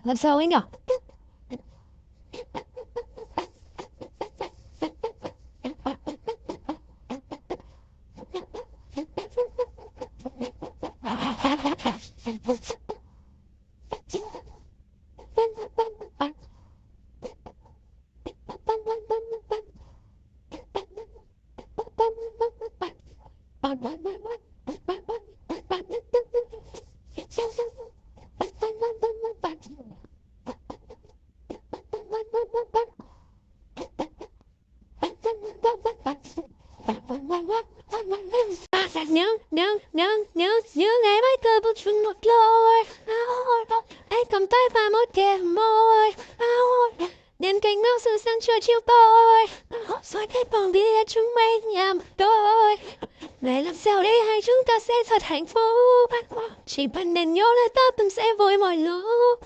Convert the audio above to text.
Làm sao ấy nhở? Nếu ngày mai cơ bút chung một lối, hãy cầm tay và một kề môi, đèn cành máu sự sáng cho chiều tối, rồi thấy bóng bia chúng mây nhà một đôi. Này làm sao để hai chúng ta sẽ thật hạnh phúc, chỉ cần nên nhớ là ta từng sẽ vui mọi lúc.